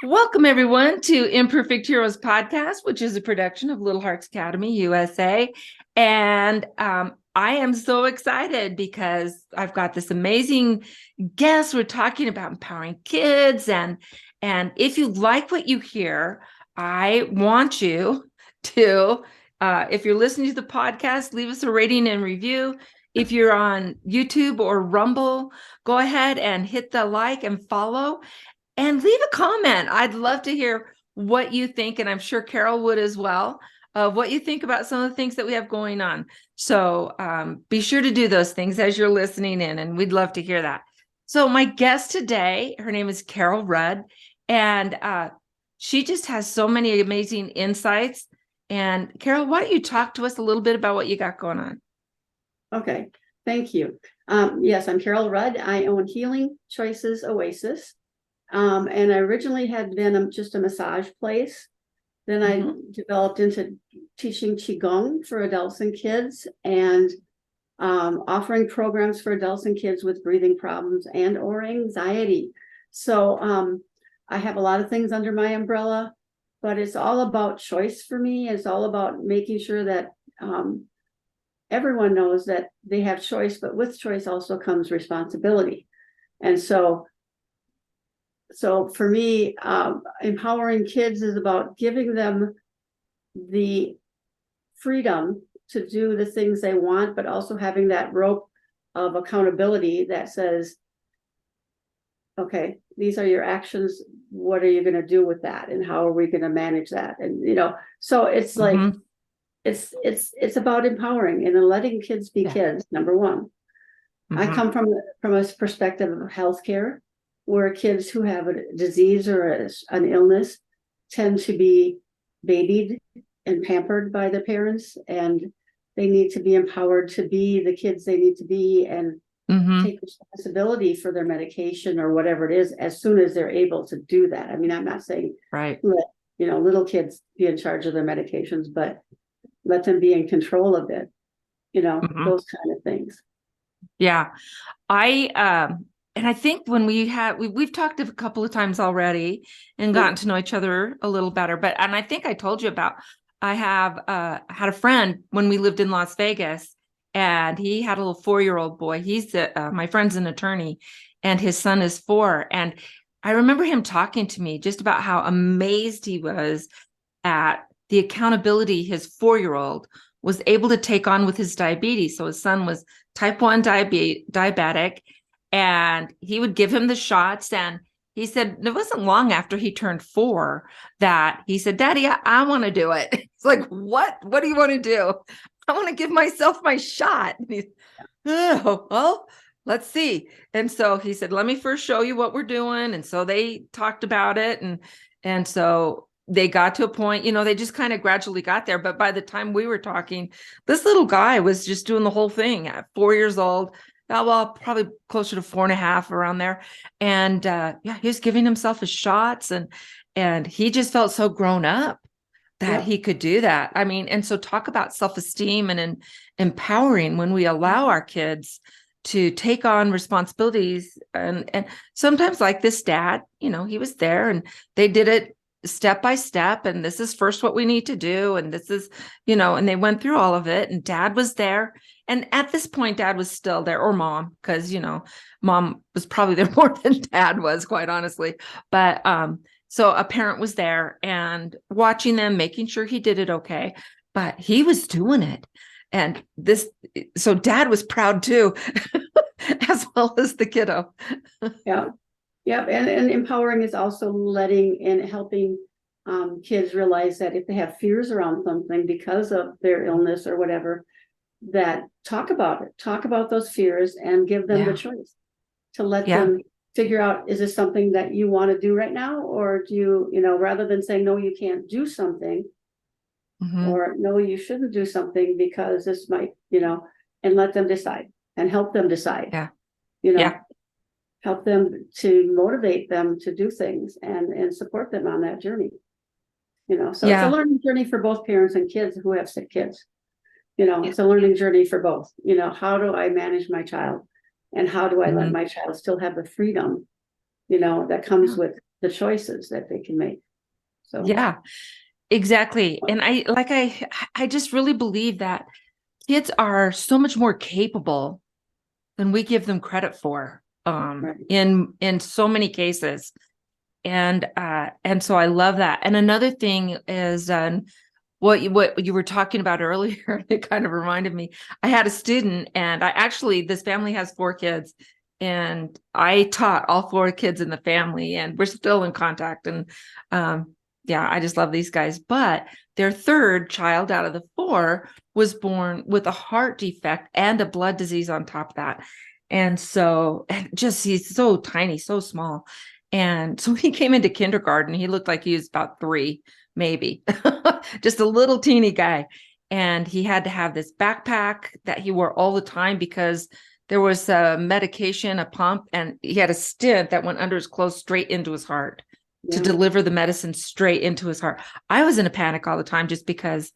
Welcome, everyone, to Imperfect Heroes podcast, which is a production of Little Hearts Academy USA. And I am so excited because I've got this amazing guest. We're talking about empowering kids. And if you like what you hear, I want you to, if you're listening to the podcast, leave us a rating and review. If you're on YouTube or Rumble, go ahead and hit the like and follow. And leave a comment. I'd love to hear what you think, and I'm sure Carol would as well, of what you think about some of the things that we have going on. So be sure to do those things as you're listening in, and we'd love to hear that. So my guest today, her name is Carol Rudd, and she just has so many amazing insights. And Carol, why don't you talk to us a little bit about what you got going on? Okay, thank you. Yes, I'm Carol Rudd. I own Healing Choices Oasis. And I originally had been just a massage place. Then I developed into teaching Qigong for adults and kids and offering programs for adults and kids with breathing problems and or anxiety. So I have a lot of things under my umbrella, but it's all about choice for me. It's all about making sure that everyone knows that they have choice, but with choice also comes responsibility. And so for me, empowering kids is about giving them the freedom to do the things they want, but also having that rope of accountability that says, okay, these are your actions. What are you going to do with that? And how are we going to manage that? And, so it's like, it's about empowering and then letting kids be kids, number one. I come from a perspective of healthcare, where kids who have a disease or an illness tend to be babied and pampered by their parents, and they need to be empowered to be the kids they need to be and take responsibility for their medication or whatever it is as soon as they're able to do that. I mean, I'm not saying let little kids be in charge of their medications, but let them be in control of it, those kind of things. Yeah. And I think when we've talked a couple of times already and gotten to know each other a little better, and I think I told you about, I have had a friend when we lived in Las Vegas, and he had a little 4-year-old boy. He's my friend's an attorney, and his son is 4. And I remember him talking to me just about how amazed he was at the accountability his 4-year-old was able to take on with his diabetes. So his son was type 1 diabetic, and he would give him the shots. And he said it wasn't long after he turned 4 that he said, Daddy, I want to do it. It's like, what do you want to do? I want to give myself my shot. And he's, oh, well, let's see. And so he said, let me first show you what we're doing. And so they talked about it. And so they got to a point, they just kind of gradually got there. But by the time we were talking, this little guy was just doing the whole thing at 4 years old. Well, probably closer to 4.5 around there. And he was giving himself his shots, and he just felt so grown up that he could do that. I mean, and so talk about self-esteem and empowering when we allow our kids to take on responsibilities. And sometimes, like this dad, he was there and they did it step by step, and this is first what we need to do, and this is, and they went through all of it, and Dad was there. And at this point, Dad was still there, or Mom, because Mom was probably there more than Dad was, quite honestly. But so a parent was there and watching them, making sure he did it okay, but he was doing it. And so Dad was proud too, as well as the kiddo. Yeah, and empowering is also letting and helping kids realize that if they have fears around something because of their illness or whatever, that talk about those fears and give them the choice to let them figure out, is this something that you want to do right now? Or do you, rather than saying, no, you can't do something, or no, you shouldn't do something because this might, and let them decide and help them decide, help them to motivate them to do things and support them on that journey. So it's a learning journey for both parents and kids who have sick kids. It's a learning journey for both. How do I manage my child, and how do I let my child still have the freedom, that comes with the choices that they can make. So Yeah, exactly. And I just really believe that kids are so much more capable than we give them credit for, right. in so many cases. And so I love that. And another thing is, what you were talking about earlier, it kind of reminded me. I had a student, and this family has 4 kids, and I taught all 4 kids in the family, and we're still in contact. And yeah, I just love these guys. But their third child out of the 4 was born with a heart defect and a blood disease on top of that. And so, and just he's so tiny, so small. And so he came into kindergarten. He looked like he was about 3, maybe, just a little teeny guy. And he had to have this backpack that he wore all the time because there was a medication, a pump, and he had a stent that went under his clothes straight into his heart to Yeah. deliver the medicine straight into his heart. I was in a panic all the time just because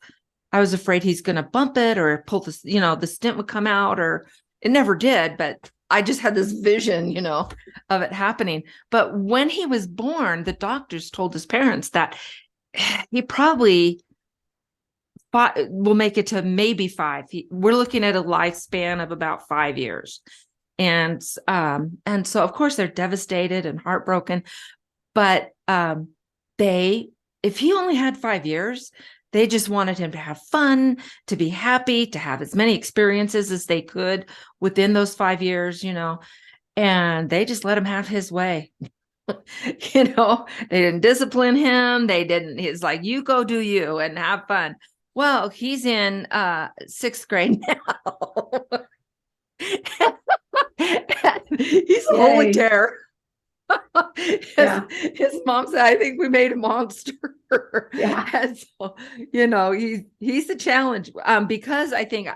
I was afraid he's going to bump it or pull the stent would come out, or it never did. But I just had this vision, of it happening. But when he was born, the doctors told his parents that he probably will make it to maybe 5. We're looking at a lifespan of about 5 years. And so of course they're devastated and heartbroken, but if he only had 5 years, they just wanted him to have fun, to be happy, to have as many experiences as they could within those 5 years, and they just let him have his way. They didn't discipline him. He's like, you go do you and have fun. Well, he's in 6th grade now. He's a holy Yay. terror. Yeah. His mom said, I think we made a monster. Yeah. And so, he's a challenge, because I think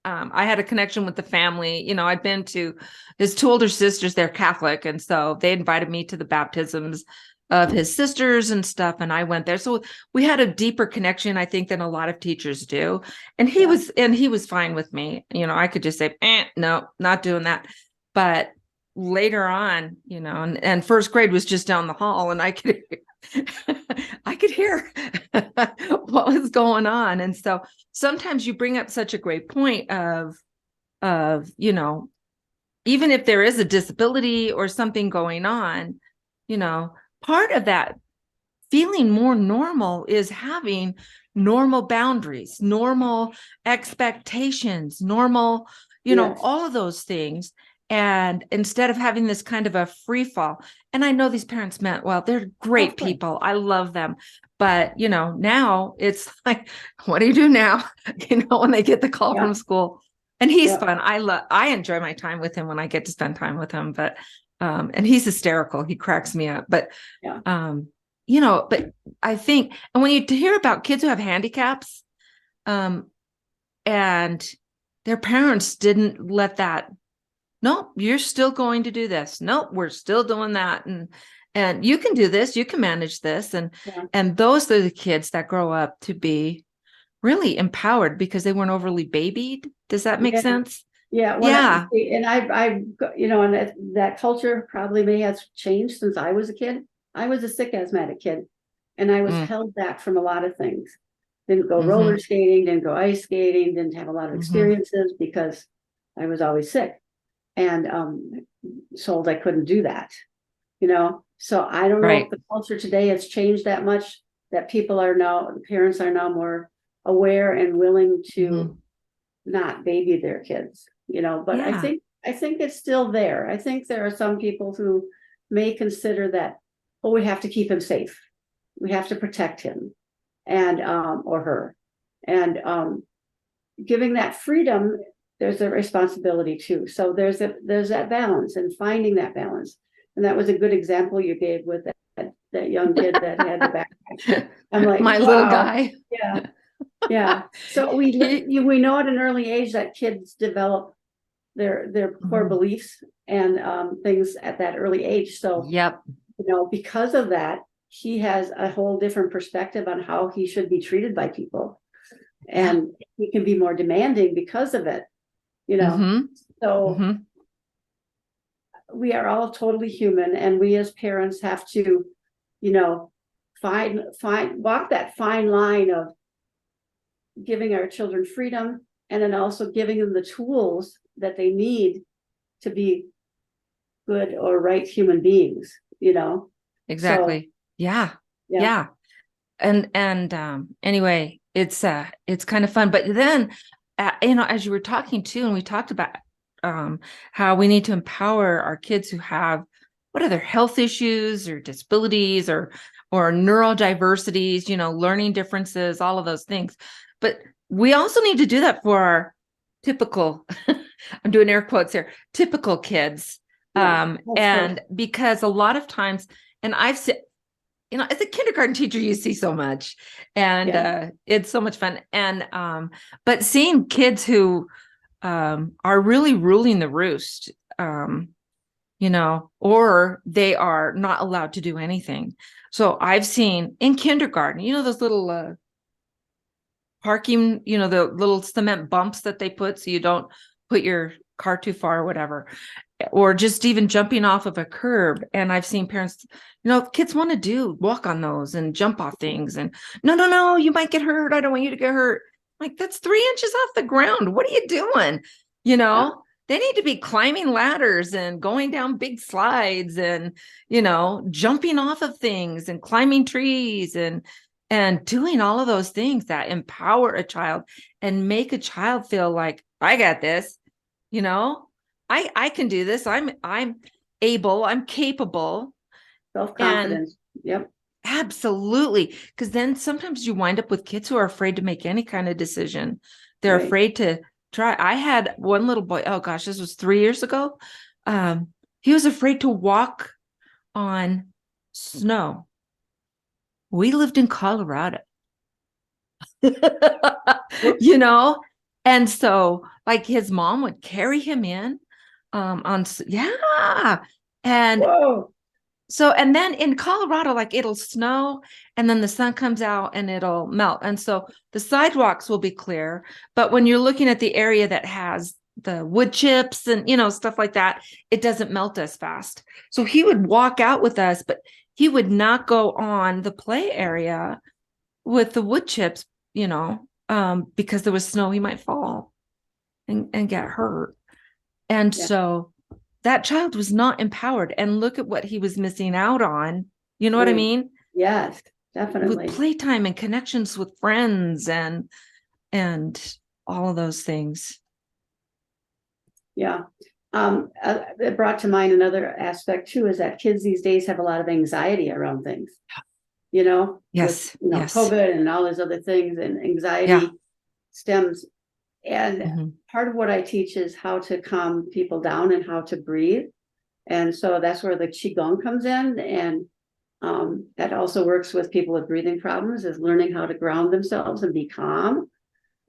I had a connection with the family. I'd been to his 2 older sisters, they're Catholic. And so they invited me to the baptisms of his sisters and stuff. And I went there. So we had a deeper connection, I think, than a lot of teachers do. And he was fine with me. I could just say, no, not doing that. But later on, and 1st grade was just down the hall, and I could hear what was going on. And so sometimes you bring up such a great point of even if there is a disability or something going on, part of that feeling more normal is having normal boundaries, normal expectations, normal, Yes. all of those things. And instead of having this kind of a free fall, and I know these parents meant well, they're great people. I love them. But, now it's like, what do you do now? When they get the call from school. And he's fun. I enjoy my time with him when I get to spend time with him. But, and he's hysterical. He cracks me up. But, but I think, and when you hear about kids who have handicaps, and their parents didn't let that, no, you're still going to do this. No, we're still doing that. And you can do this, you can manage this. And those are the kids that grow up to be really empowered because they weren't overly babied. Does that make sense? Yeah. Yeah. And and that culture probably may have changed since I was a kid. I was a sick asthmatic kid, and I was held back from a lot of things. Didn't go roller skating, didn't go ice skating, didn't have a lot of experiences because I was always sick and told I couldn't do that. So I don't know if the culture today has changed that much, that the parents are now more aware and willing to not baby their kids, but I think it's still there. I think there are some people who may consider that, we have to keep him safe. We have to protect him and or her. And giving that freedom, there's a responsibility too. So there's that balance, and finding that balance. And that was a good example you gave with that young kid that had the backpack. I'm like, my little guy. Yeah. Yeah. So we know at an early age that kids develop their core beliefs and things at that early age. So because of that, he has a whole different perspective on how he should be treated by people. And he can be more demanding because of it, So we are all totally human, and we as parents have to you know, walk that fine line of giving our children freedom and then also giving them the tools that they need to be good or right human beings, you know? So, Exactly. Yeah. yeah, Yeah. And anyway, it's kind of fun. But then as you were talking too, and we talked about how we need to empower our kids who have what are their health issues or disabilities or neurodiversities, learning differences, all of those things. But we also need to do that for our typical, I'm doing air quotes here, typical kids. yeah, of course. And because a lot of times, and I've said, as a kindergarten teacher, you see so much, and Yeah, it's so much fun. And but seeing kids who are really ruling the roost, or they are not allowed to do anything. So I've seen in kindergarten, those little parking, the little cement bumps that they put so you don't put your car too far or whatever, or just even jumping off of a curb. And I've seen parents, kids want to walk on those and jump off things. And no, you might get hurt. I don't want you to get hurt. Like, that's 3 inches off the ground. What are you doing? yeah, They need to be climbing ladders and going down big slides and, jumping off of things and climbing trees and doing all of those things that empower a child and make a child feel like, I got this, you know, I can do this. I'm able, I'm capable. And self-confidence. Yep. absolutely. Because then sometimes you wind up with kids who are afraid to make any kind of decision. They're Right. afraid to try. I had one little boy, oh gosh, this was 3 years ago. He was afraid to walk on snow. We lived in Colorado. you know and so like his mom would carry him in yeah. And Whoa. so, and then in Colorado, like it'll snow and then the sun comes out and it'll melt, and so the sidewalks will be clear, but when you're looking at the area that has the wood chips and stuff like that, it doesn't melt as fast. So he would walk out with us, but he would not go on the play area with the wood chips, because there was snow, he might fall and get hurt. And Yeah. so that child was not empowered. And look at what he was missing out on. You know what I Right. mean? Yes, With definitely. playtime and connections with friends and all of those things. Yeah. It brought to mind another aspect too, is that kids these days have a lot of anxiety around things, with, Yes. Yes. COVID and all those other things, and Yeah. anxiety stems. And Mhm. part of what I teach is how to calm people down and how to breathe. And so that's where the Qigong comes in. And that also works with people with breathing problems, is learning how to ground themselves and be calm,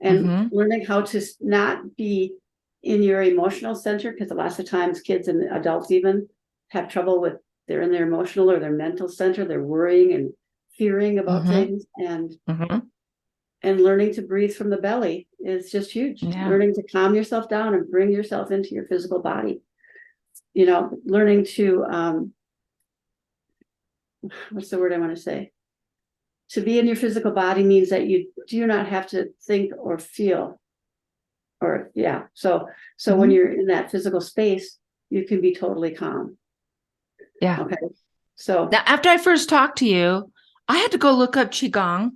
and Mhm. learning how to not be in your emotional center, because lots of times kids and adults even have trouble with, they're in their emotional or their mental center, they're worrying and fearing about Mhm. things, Mhm. and learning to breathe from the belly is just huge. Yeah. Learning to calm yourself down and bring yourself into your physical body, learning to what's the word I want to say, to be in your physical body means that you do not have to think or feel, or yeah, so when Mhm. you're in that physical space, you can be totally calm. Yeah. Okay. So Now, after I first talked to you, I had to go look up Qigong.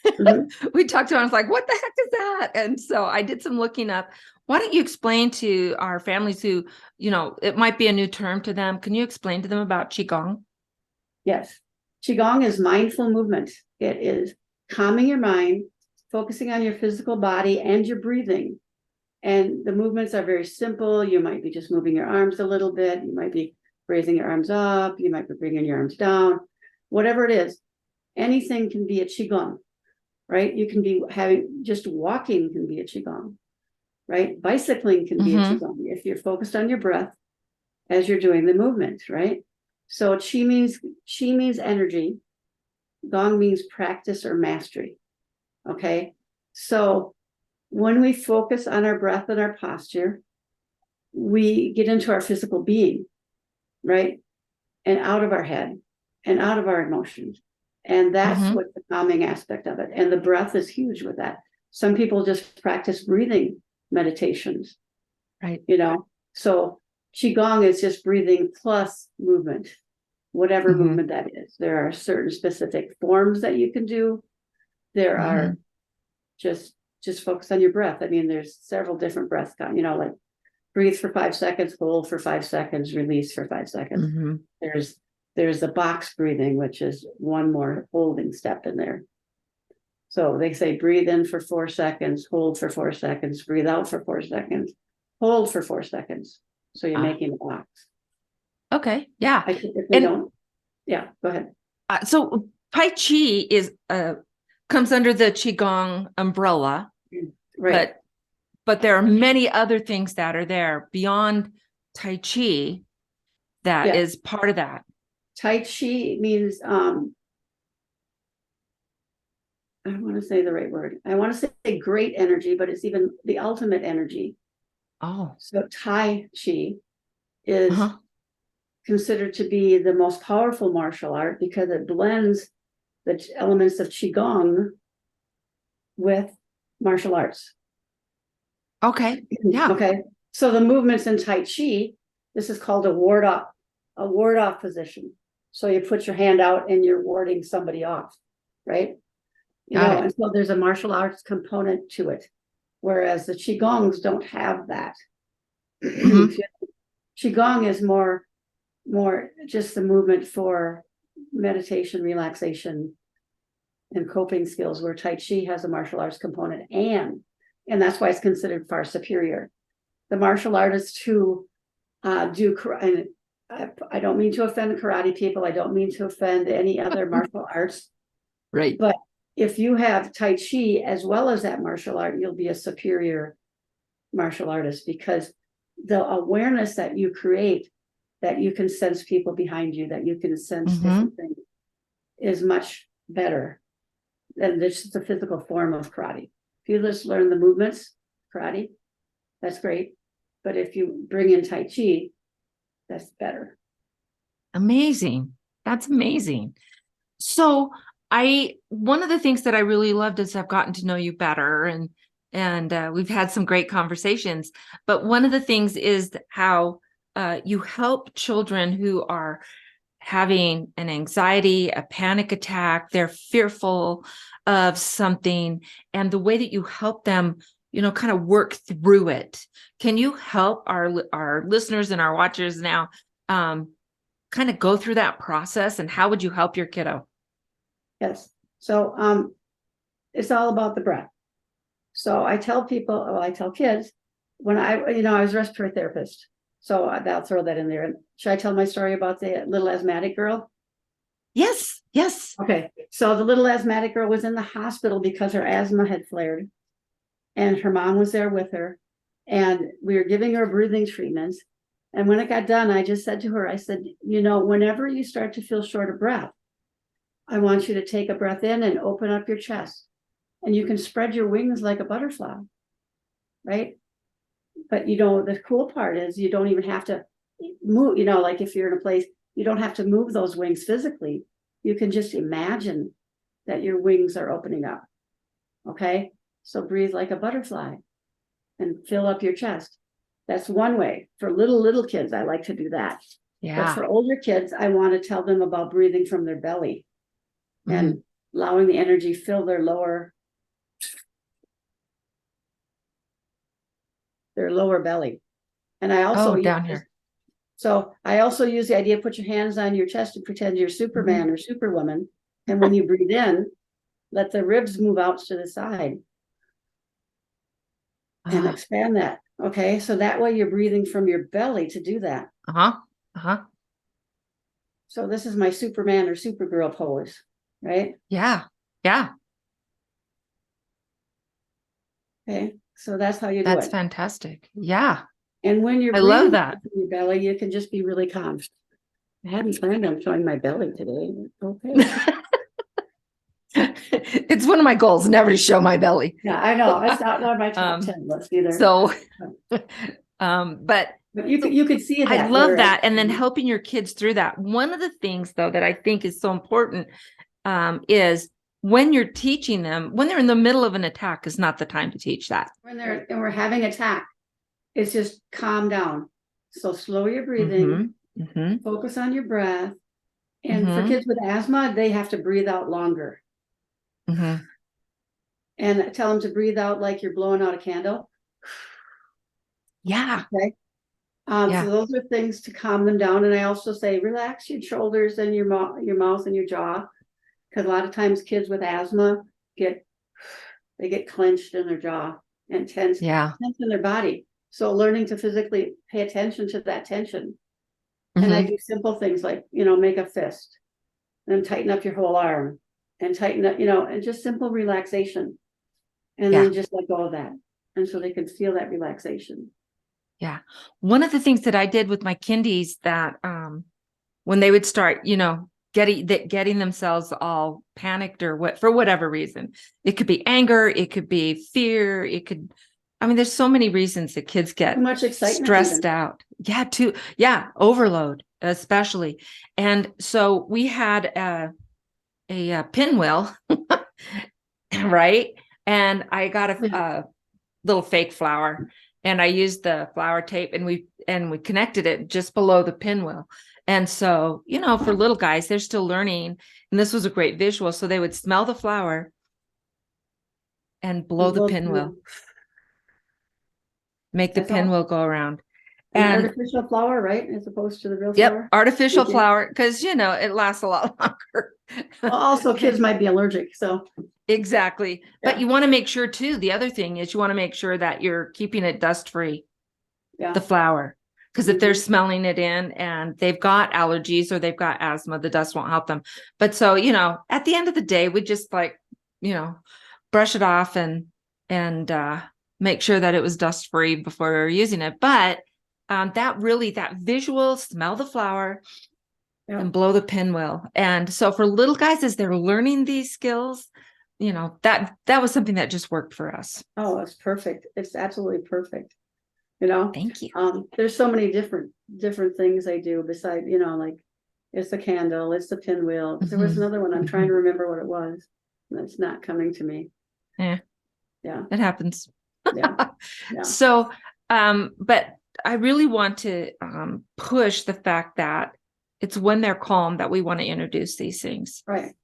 mhm. We talked to him. I was like, what the heck is that? And so I did some looking up. Why don't you explain to our families who, it might be a new term to them. Can you explain to them about Qigong? Yes, Qigong is mindful movement. It is calming your mind, focusing on your physical body and your breathing. And the movements are very simple. You might be just moving your arms a little bit. You might be raising your arms up. You might be bringing your arms down. Whatever it is, anything can be a Qigong, right? You can be having, just walking can be a Qigong, right? Bicycling can be a Mm-hmm. Qigong if you're focused on your breath as you're doing the movement, right? So Qi means energy. Gong means practice or mastery. Okay. So when we focus on our breath and our posture, we get into our physical being, right? And out of our head. and out of our emotions. And that's Mhm. what the calming aspect of it. And the breath is huge with that. Some people just practice breathing meditations, Right. So Qigong is just breathing plus movement, whatever Mhm. movement that is. There are certain specific forms that you can do. There are Mhm. just focus on your breath. I mean, there's several different breaths, like breathe for 5 seconds, hold for 5 seconds, release for 5 seconds. Mhm. There's the box breathing, which is one more holding step in there. So they say breathe in for 4 seconds, hold for 4 seconds, breathe out for 4 seconds, hold for 4 seconds. So you're making a box. Okay. Yeah. If they don't, yeah, go ahead. So Tai Chi comes under the Qigong umbrella, Right. but there are many other things that are there beyond Tai Chi that is part of that. Tai Chi means I want to say the right word. I want to say great energy, but it's even the ultimate energy. Oh. So Tai Chi is Uh-huh. considered to be the most powerful martial art because it blends the elements of Qigong with martial arts. Okay. Yeah. Okay. So the movements in Tai Chi, this is called a ward off position. So you put your hand out and you're warding somebody off, right? And so there's a martial arts component to it, whereas the Qigongs don't have that. Mhm. Qigong is more just the movement for meditation, relaxation, and coping skills, where Tai Chi has a martial arts component, and that's why it's considered far superior. The martial artists who do, and I don't mean to offend karate people, I don't mean to offend any other martial arts, Right. but if you have Tai Chi as well as that martial art, you'll be a superior martial artist, because the awareness that you create, that you can sense people behind you, that you can sense different things, is much better than just the physical form of karate. If you just learn the movements, karate, that's great. But if you bring in Tai Chi, that's better. Amazing. That's amazing. So one of the things that I really loved is I've gotten to know you better, and we've had some great conversations. But one of the things is how you help children who are having an anxiety, a panic attack, they're fearful of something, and the way that you help them, kind of work through it. Can you help our listeners and our watchers now kind of go through that process, and how would you help your kiddo? Yes. So it's all about the breath. So I tell kids, when I was a respiratory therapist. So I'll throw that in there. Should I tell my story about the little asthmatic girl? Yes. Yes. Okay. So the little asthmatic girl was in the hospital because her asthma had flared, and her mom was there with her, and we were giving her breathing treatments. And when it got done, I just said to her, I said, whenever you start to feel short of breath, I want you to take a breath in and open up your chest, and you can spread your wings like a butterfly, right? But the cool part is you don't even have to move, like if you're in a place, you don't have to move those wings physically. You can just imagine that your wings are opening up. Okay. So breathe like a butterfly and fill up your chest. That's one way. For little kids, I like to do that. Yeah. But for older kids, I want to tell them about breathing from their belly and allowing the energy fill their lower belly. And I also down here. So I also use the idea, put your hands on your chest and pretend you're Superman or Superwoman. And when you breathe in, let the ribs move out to the side and expand that. Okay. So that way you're breathing from your belly to do that. So this is my Superman or Supergirl pose, right? Yeah. Yeah. Okay. So that's how you do That's it. fantastic. Yeah. And when you're I breathing love that. from your belly, you can just be really calm. I hadn't planned on showing my belly today. Okay. It's one of my goals, never to show my belly. Yeah, I know. It's not one of my top 10 lists either. So, but But you could see I that. love where that. And then helping your kids through that. One of the things, though, that I think is so important is when you're teaching them, when they're in the middle of an attack is not the time to teach that. when we're having attack, it's just calm down. So slow your breathing, focus on your breath. And for kids with asthma, they have to breathe out longer. And tell them to breathe out like you're blowing out a candle. Yeah. Okay. So those are things to calm them down. And I also say, relax your shoulders and your mouth and your jaw. Because a lot of times kids with asthma get clenched in their jaw and tense in their body. So learning to physically pay attention to that tension. And I do simple things like, make a fist and tighten up your whole arm and tighten up, and just simple relaxation. And then just let go of that. And so they can feel that relaxation. Yeah. One of the things that I did with my kindies that when they would start, getting themselves all panicked or for whatever reason, it could be anger, it could be fear, there's so many reasons that kids get too much excitement, stressed out. Yeah, overload, especially. And so we had a pinwheel, right? And I got a little fake flower, and I used the flower tape, and we connected it just below the pinwheel. And so, for little guys, they're still learning, and this was a great visual. So they would smell the flower and blow the pinwheel, make the pinwheel go around. And artificial flower, right? As opposed to the real flower? Artificial flower, because, it lasts a lot longer. Well, also, kids might be allergic, so. Exactly. But you want to make sure, too, the other thing is you want to make sure that you're keeping it dust-free, the flower. Because if they're smelling it in and they've got allergies or they've got asthma, the dust won't help them. But so, at the end of the day, we just brush it off and make sure that it was dust-free before we were using it. But that visual, smell the flower and blow the pinwheel. And so for little guys, as they're learning these skills, that was something that just worked for us. Oh, it's perfect. It's absolutely perfect. Thank you. There's so many different things I do besides, like it's the candle, it's the pinwheel. There was another one. I'm trying to remember what it was. And it's not coming to me. Yeah. It happens. Yeah. So, but I really want to push the fact that it's when they're calm that we want to introduce these things. Right.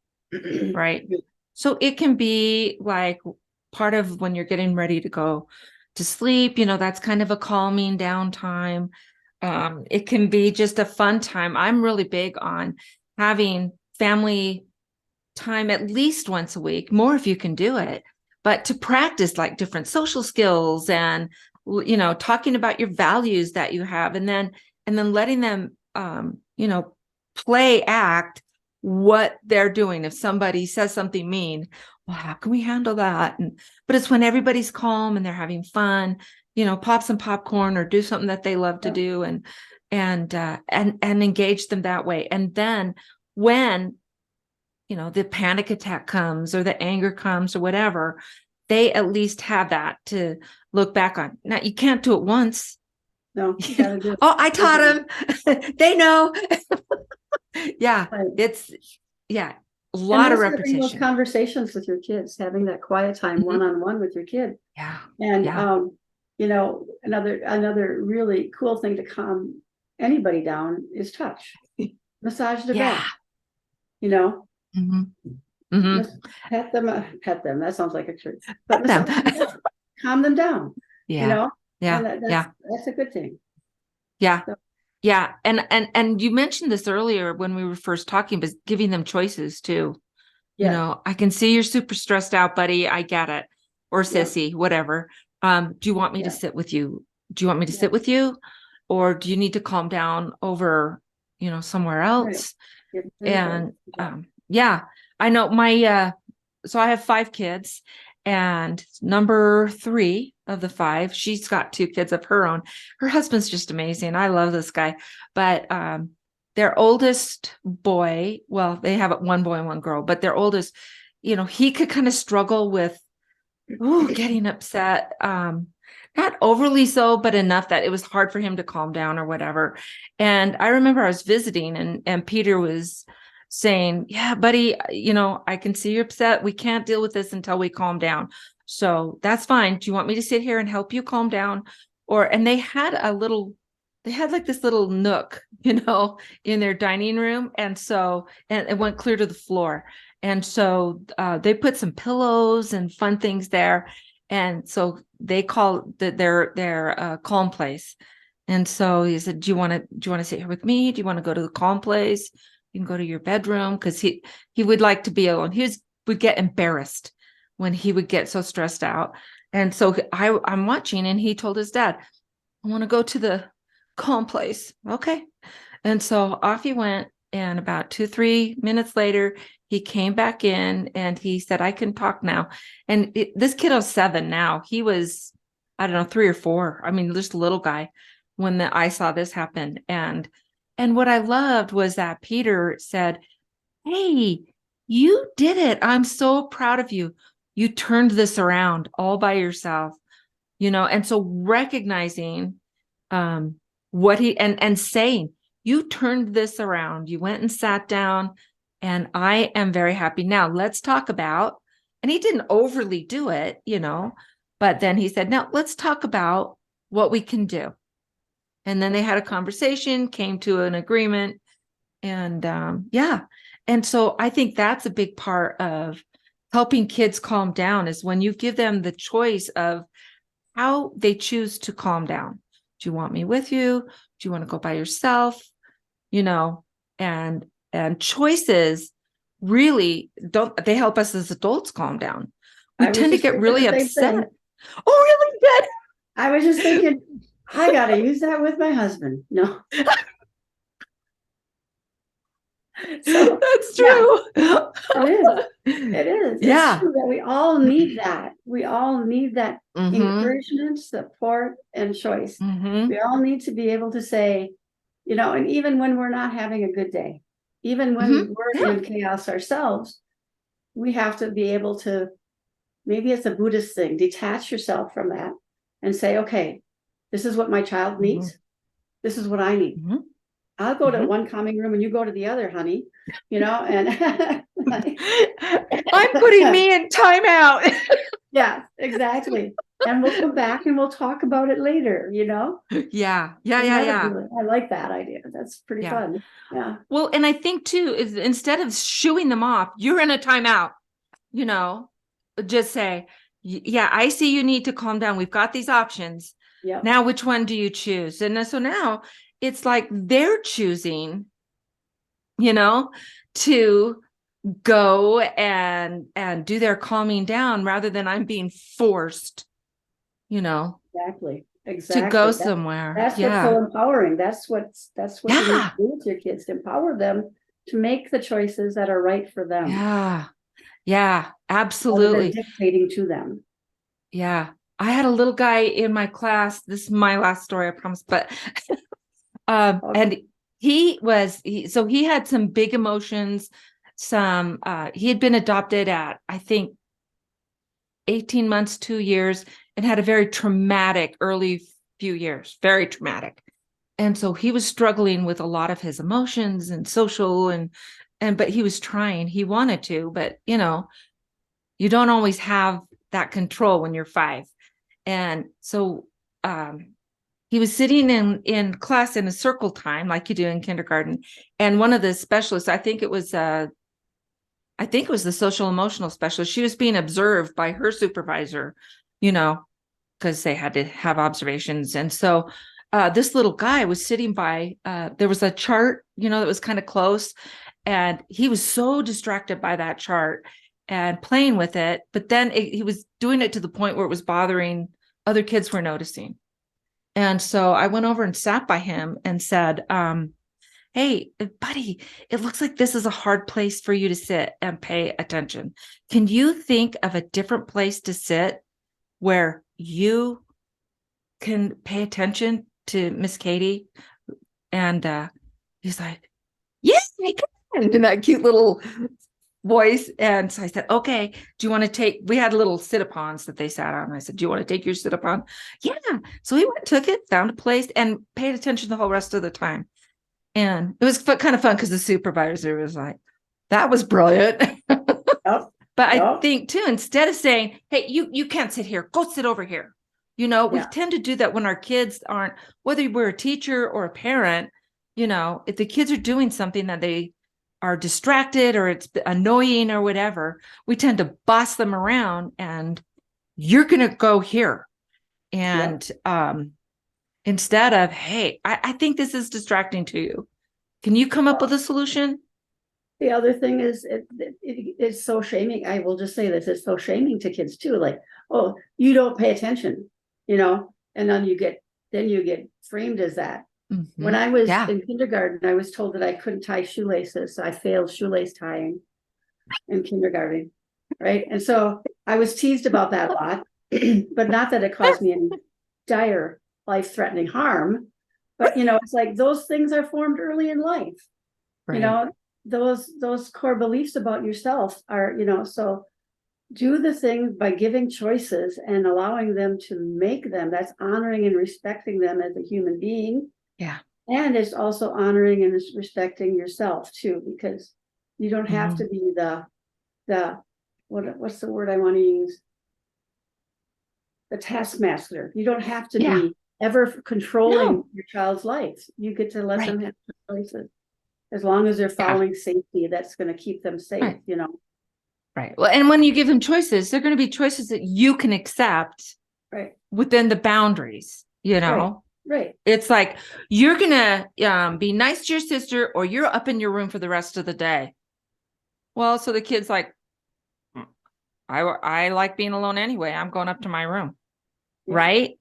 Right. So it can be like part of when you're getting ready to go to sleep, that's kind of a calming down time. It can be just a fun time. I'm really big on having family time at least once a week, more if you can do it, but to practice like different social skills and, talking about your values that you have, and then letting them, act what they're doing. If somebody says something mean, well, how can we handle that? But it's when everybody's calm and they're having fun, pop some popcorn or do something that they love to do and engage them that way. And then when, the panic attack comes or the anger comes or whatever, they at least have that to look back on. Now, you can't do it once. No, you gotta do it. Oh, I taught them. They know. It's a lot of repetition. Those conversations with your kids, having that quiet time one-on-one with your kid. And another really cool thing to calm anybody down is touch. Massage their back. Pet them. That sounds like a trick. But calm them down. That's a good thing. And you mentioned this earlier when we were first talking, but giving them choices too. I can see you're super stressed out, buddy. I get it. Or sissy, whatever. Do you want me to sit with you? Do you want me to sit with you? Or do you need to calm down over, somewhere else? Right. And I know so I have 5 kids, and number 3 of the 5, she's got 2 kids of her own. Her husband's just amazing. I love this guy, but their oldest boy, well, they have 1 boy and 1 girl, but their oldest, he could kind of struggle with getting upset. not overly so, but enough that it was hard for him to calm down or whatever. And I remember I was visiting, and Peter was saying, yeah, buddy, I can see you're upset. We can't deal with this until we calm down. So that's fine. Do you want me to sit here and help you calm down? And they had like this little nook, in their dining room. And it went clear to the floor. And so they put some pillows and fun things there. And so they call their calm place. And so he said, do you want to sit here with me? Do you want to go to the calm place? You can go to your bedroom, because he would like to be alone. Would get embarrassed when he would get so stressed out. And so I'm watching, and he told his dad, I want to go to the calm place. Okay. And so off he went. And about 2-3 minutes later, he came back in and he said, I can talk now. And this kiddo's 7 now. He was, I don't know, 3 or 4. I mean, just a little guy when I saw this happen. And what I loved was that Peter said, hey, you did it. I'm so proud of you. You turned this around all by yourself, and so recognizing what he and saying, you turned this around. You went and sat down, and I am very happy. Now let's talk about, and he didn't overly do it, but then he said, now let's talk about what we can do. And then they had a conversation, came to an agreement, and yeah. And so I think that's a big part of helping kids calm down, is when you give them the choice of how they choose to calm down. Do you want me with you? Do you want to go by yourself? And choices really they help us as adults calm down. We tend to get really upset. Oh, really? Good. I was just thinking, I got to use that with my husband. No. So, that's true. Yeah, it is. Yeah. It's true that we all need that. We all need that encouragement, support, and choice. We all need to be able to say, and even when we're not having a good day, even when we're in chaos ourselves, we have to be able to, maybe it's a Buddhist thing, detach yourself from that and say, okay, this is what my child needs. This is what I need. I'll go to one calming room and you go to the other, honey, and I'm putting me in timeout. Yeah, exactly. And we'll come back and we'll talk about it later, Yeah. I like that idea. That's pretty fun. Yeah. Well, and I think too, is instead of shooing them off, you're in a timeout, just say, yeah, I see you need to calm down. We've got these options. Yeah. Now, which one do you choose? And so now it's like they're choosing, to go and do their calming down, rather than I'm being forced, Exactly. to go somewhere. That's what's so empowering. That's what you need to do with your kids, to empower them to make the choices that are right for them. Yeah, absolutely. Dictating to them. Yeah. I had a little guy in my class. This is my last story, I promise. But and he had some big emotions. He had been adopted at, I think, 18 months, 2 years, and had a very traumatic early few years, very traumatic. And so he was struggling with a lot of his emotions and social but he was trying, he wanted to, but you don't always have that control when you're 5. And so he was sitting in class in a circle time, like you do in kindergarten. And one of the specialists, I think it was the social emotional specialist, she was being observed by her supervisor, because they had to have observations. And so this little guy was sitting by, there was a chart, that was kind of close. And he was so distracted by that chart and playing with it. But then he was doing it to the point where it was bothering other kids were noticing. And so I went over and sat by him and said, hey, buddy, it looks like this is a hard place for you to sit and pay attention. Can you think of a different place to sit where you can pay attention to Miss Katie? And he's like, yes, I can. And that cute little voice. And so I said, okay, do you want to take, we had little sit-upons that they sat on. And I said, do you want to take your sit-upon? Yeah. So he went, took it, found a place, and paid attention the whole rest of the time. And it was kind of fun because the supervisor was like, that was brilliant. Yep. But I Yep. think too, instead of saying, hey, you can't sit here, go sit over here. We Yeah. tend to do that when our kids aren't, whether we're a teacher or a parent, if the kids are doing something that they are distracted or it's annoying or whatever, we tend to boss them around and you're going to go here. Yep. And instead of, hey, I think this is distracting to you. Can you come up with a solution? The other thing is it's so shaming. I will just say this, it's so shaming to kids too. Like, oh, you don't pay attention, and then you get framed as that. Mm-hmm. When I was Yeah. in kindergarten, I was told that I couldn't tie shoelaces. So I failed shoelace tying in kindergarten. Right. And so I was teased about that a lot, but not that it caused me any dire life-threatening harm. But it's like those things are formed early in life. Right. Those core beliefs about yourself are, so do the thing by giving choices and allowing them to make them. That's honoring and respecting them as a human being. Yeah. And it's also honoring and respecting yourself too, because you don't have to be what's the word I want to use? The taskmaster. You don't have to be ever controlling your child's life. You get to let them have choices. As long as they're following safety, that's going to keep them safe, Right. Well, and when you give them choices, they're going to be choices that you can accept within the boundaries, Right. It's like, you're going to be nice to your sister or you're up in your room for the rest of the day. Well, so the kid's like, I like being alone anyway. I'm going up to my room. Yeah. Right.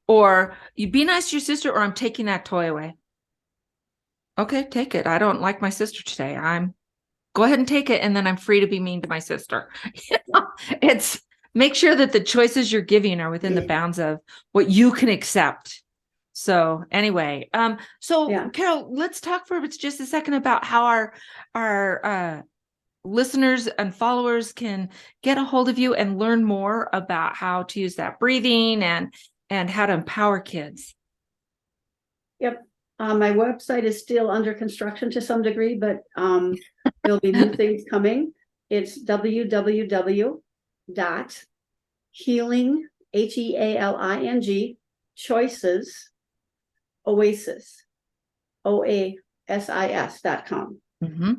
Or you be nice to your sister or I'm taking that toy away. Okay, take it. I don't like my sister today. Go ahead and take it. And then I'm free to be mean to my sister. It's make sure that the choices you're giving are within the bounds of what you can accept. So anyway, Carol, let's talk for just a second about how our listeners and followers can get a hold of you and learn more about how to use that breathing and how to empower kids. Yep. My website is still under construction to some degree, but there'll be new things coming. It's www.healing, HEALING, choices, oasis, OASIS.com. Mm-hmm.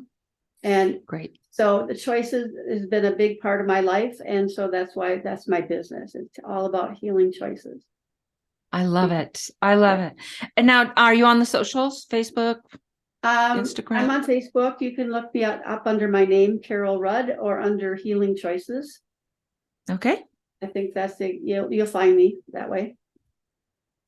And great. So the choices has been a big part of my life. And so that's my business. It's all about healing choices. I love it. I love it. And now, are you on the socials, Facebook, Instagram? I'm on Facebook. You can look me up under my name, Carol Rudd, or under Healing Choices. Okay. I think that's you'll find me that way.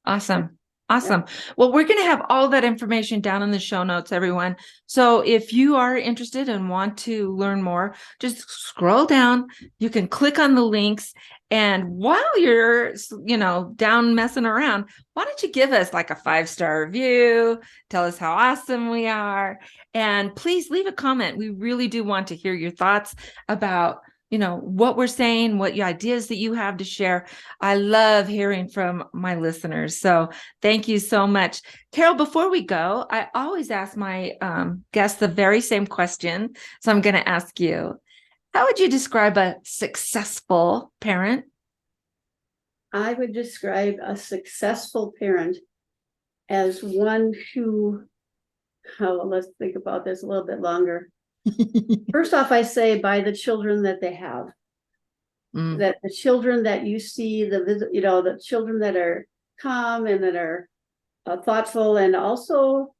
Awesome. Awesome. Yeah. Well, we're going to have all that information down in the show notes, everyone. So if you are interested and want to learn more, just scroll down. You can click on the links. And while you're, down messing around, why don't you give us like a 5-star review? Tell us how awesome we are. And please leave a comment. We really do want to hear your thoughts about what we're saying, what ideas that you have to share. I love hearing from my listeners. So thank you so much. Carol, before we go, I always ask my guests the very same question. So I'm going to ask you, how would you describe a successful parent? I would describe a successful parent as one who, let's think about this a little bit longer. First off, I say by the children that they have, that the children that you see, the children that are calm and that are thoughtful and also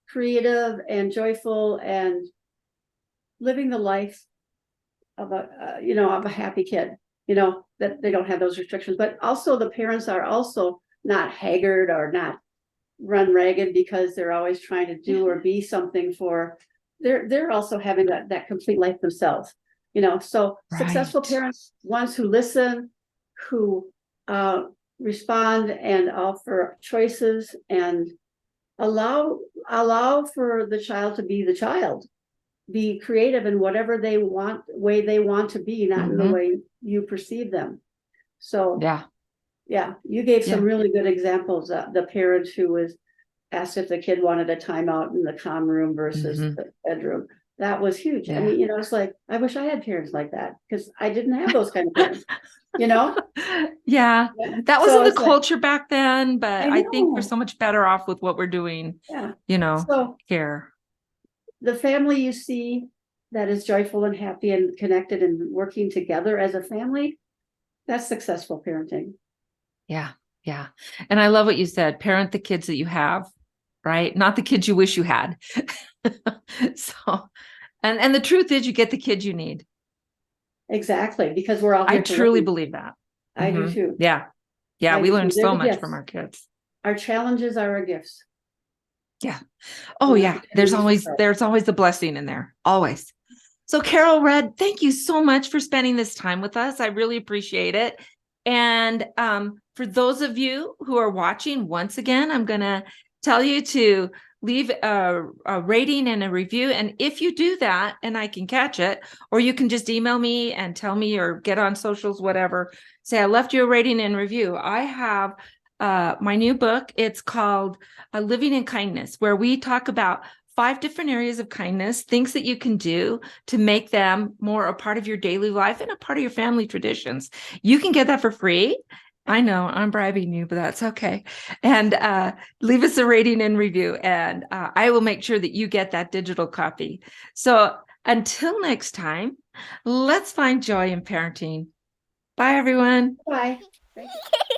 creative and joyful and living the life of a happy kid, that they don't have those restrictions, but also the parents are also not haggard or not run ragged because they're always trying to do or be something for. They're also having that complete life themselves, so successful parents, ones who listen, who respond and offer choices and allow for the child to be the child, be creative in whatever they want, way they want to be, not in the way you perceive them. So yeah, you gave some really good examples. The parent who was asked if the kid wanted a timeout in the common room versus the bedroom. That was huge. I mean, it's like, I wish I had parents like that, because I didn't have those kind of parents, Yeah, that So wasn't the it's like, culture back then, but I I think we're know. so much better off with what we're doing, Yeah. So here. the family you see that is joyful and happy and connected and working together as a family, that's successful parenting. Yeah. Yeah. And I love what you said, parent the kids that you have, right? Not the kids you wish you had. So, and the truth is you get the kids you need. Exactly, because we're all I here to truly learn. believe that. I do too. Yeah. Yeah. I We do learn too. They're so the much from gifts. our kids. Our challenges are our gifts. Yeah. Oh And yeah. opportunities for There's always the blessing in there. Always. So Carol Red, thank you so much for spending this time with us. I really appreciate it. And for those of you who are watching, once again, I'm going to tell you to leave a rating and a review. And if you do that, and I can catch it, or you can just email me and tell me, or get on socials, whatever, say, I left you a rating and review. I have my new book. It's called Living in Kindness, where we talk about 5 different areas of kindness, things that you can do to make them more a part of your daily life and a part of your family traditions. You can get that for free. I know I'm bribing you, but that's okay. And leave us a rating and review, and I will make sure that you get that digital copy. So until next time, let's find joy in parenting. Bye, everyone. Bye. Thank you.